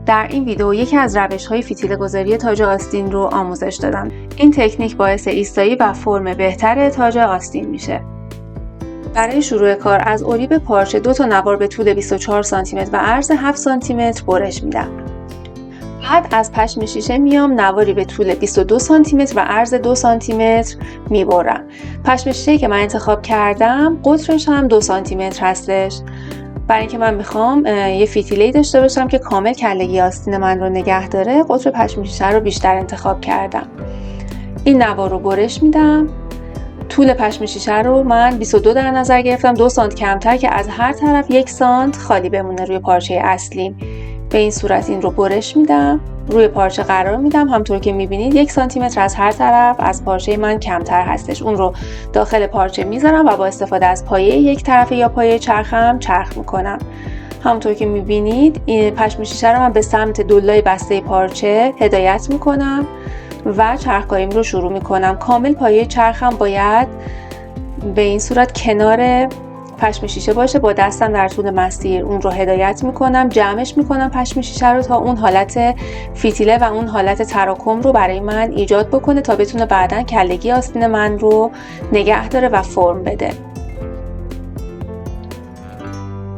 در این ویدیو یکی از روش‌های فتیله‌گذاری تاج آستین رو آموزش دادم. این تکنیک باعث ایستایی و فرم بهتر تاج آستین میشه. برای شروع کار از اریب پارچه 2 تا نوار به طول 24 سانتی متر و عرض 7 سانتی متر برش میدم. بعد از پشم شیشه میام نواری به طول 22 سانتی متر و عرض 2 سانتی متر میبرم. پشم شیشه که من انتخاب کردم قطرش هم 2 سانتی متر هستش. برای اینکه من میخوام یه فتیله‌ای داشته باشم که کامل کلگی آستین من رو نگه داره، قطر پشم شیشه رو بیشتر انتخاب کردم. این نوار رو برش میدم. طول پشم شیشه رو من 22 در نظر گرفتم، 2 سانت کمتر که از هر طرف 1 سانت خالی بمونه روی پارچه اصلیم. به این صورت این رو برش میدم، روی پارچه قرار میدم. همونطور که میبینید 1 سانتی متر از هر طرف از پارچه من کمتر هستش. اون رو داخل پارچه میذارم و با استفاده از پایه یک طرفه یا پایه چرخم چرخ میکنم. همونطور که میبینید این پشم شیشه رو من به سمت دلای بسته پارچه هدایت میکنم و چرخکاریم رو شروع میکنم. کامل پایه چرخم باید به این صورت کنار پشم شیشه باشه. با دستم در طول مسیر اون رو هدایت میکنم، جمعش میکنم پشم شیشه رو تا اون حالت فتیله و اون حالت تراکم رو برای من ایجاد بکنه تا بتونه بعداً کلگی آستین من رو نگه داره و فرم بده.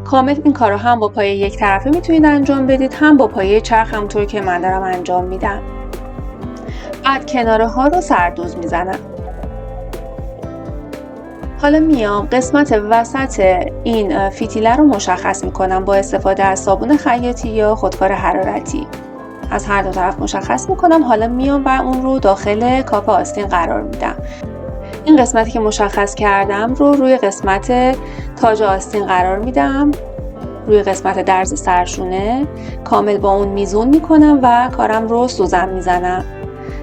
کامل این کار رو هم با پایه یک طرفه میتونید انجام بدید، هم با پایه چرخ، همونطور که من دارم انجام میدم. بعد کناره ها رو سردوز میزنم. حالا میام قسمت وسط این فتیله رو مشخص میکنم با استفاده از صابون خیاطی یا خودکار حرارتی. از هر دو طرف مشخص میکنم. حالا میام و اون رو داخل کاپ آستین قرار میدم. این قسمتی که مشخص کردم رو روی قسمت تاج آستین قرار میدم، روی قسمت درز سرشونه کامل با اون میزون میکنم و کارم رو سوزن میزنم.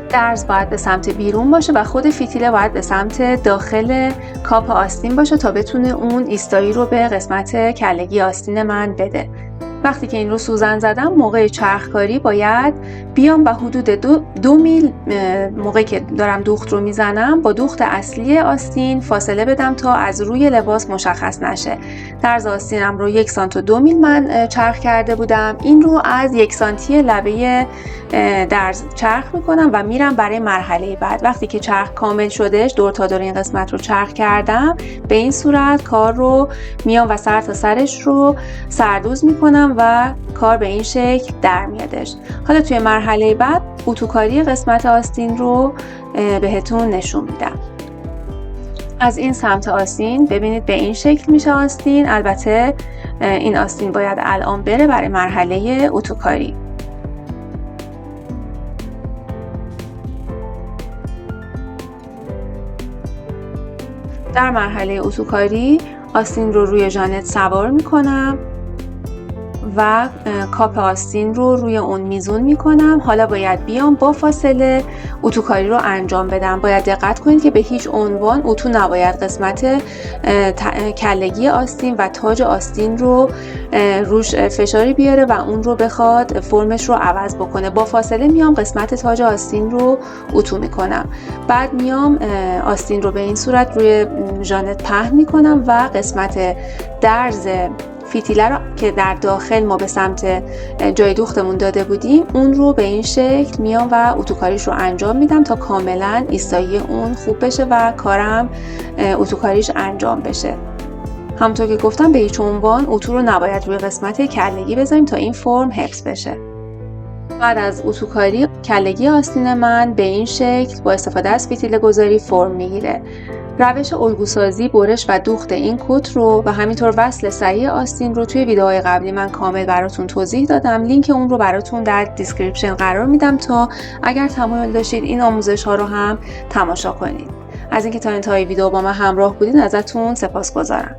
درز باید به سمت بیرون باشه و خود فتیله باید به سمت داخل کاپ آستین باشه تا بتونه اون ایستایی رو به قسمت کلگی آستین من بده. وقتی که این رو سوزن زدم، موقع چرخکاری باید بیام و حدود 2 میل موقعی که دارم دوخت رو میزنم با دوخت اصلی آستین فاصله بدم تا از روی لباس مشخص نشه. درز آستینم رو 1 سانت و 2 میل من چرخ کرده بودم. این رو از 1 سانتی لبه درز چرخ میکنم و میرم برای مرحله بعد. وقتی که چرخ کامل شدش، دور تا دور این قسمت رو چرخ کردم، به این صورت کار رو میام و سر تا سرش رو سردوز میکنم و کار به این شکل در میادش. حالا توی مرحله بعد اتوکاری قسمت آستین رو بهتون نشون میدم. از این سمت آستین ببینید به این شکل میشه آستین. البته این آستین باید الان بره برای مرحله اتوکاری. در مرحله اتوکاری آستین رو روی ژانت سوار میکنم و کاپ آستین رو روی اون میزون میکنم. حالا باید بیام با فاصله اتوکاری رو انجام بدم. باید دقت کنید که به هیچ عنوان اتو نباید قسمت کلگی آستین و تاج آستین رو روش فشاری بیاره و اون رو بخواد فرمش رو عوض بکنه. با فاصله میام قسمت تاج آستین رو اتو میکنم. بعد میام آستین رو به این صورت روی ژانت پهن میکنم و قسمت درز فتیله رو که در داخل ما به سمت جای دوختمون داده بودیم اون رو به این شکل میام و اتوکاریش رو انجام میدم تا کاملا ایستایی اون خوب بشه و کارم اتوکاریش انجام بشه. همونطور که گفتم به هیچ عنوان اتو رو نباید روی قسمت کلگی بذاریم تا این فرم حفظ بشه. بعد از اتوکاری کلگی آستین من به این شکل با استفاده از فتیله گذاری فرم میگیره. روش الگوسازی، برش و دوخت این کت رو و همینطور وصل صحیح آستین رو توی ویدیوهای قبلی من کامل براتون توضیح دادم. لینک اون رو براتون در دیسکریپشن قرار میدم تا اگر تمایل داشتید این آموزش ها رو هم تماشا کنید. از اینکه تا انتهای ویدیو با من همراه بودید ازتون سپاسگزارم.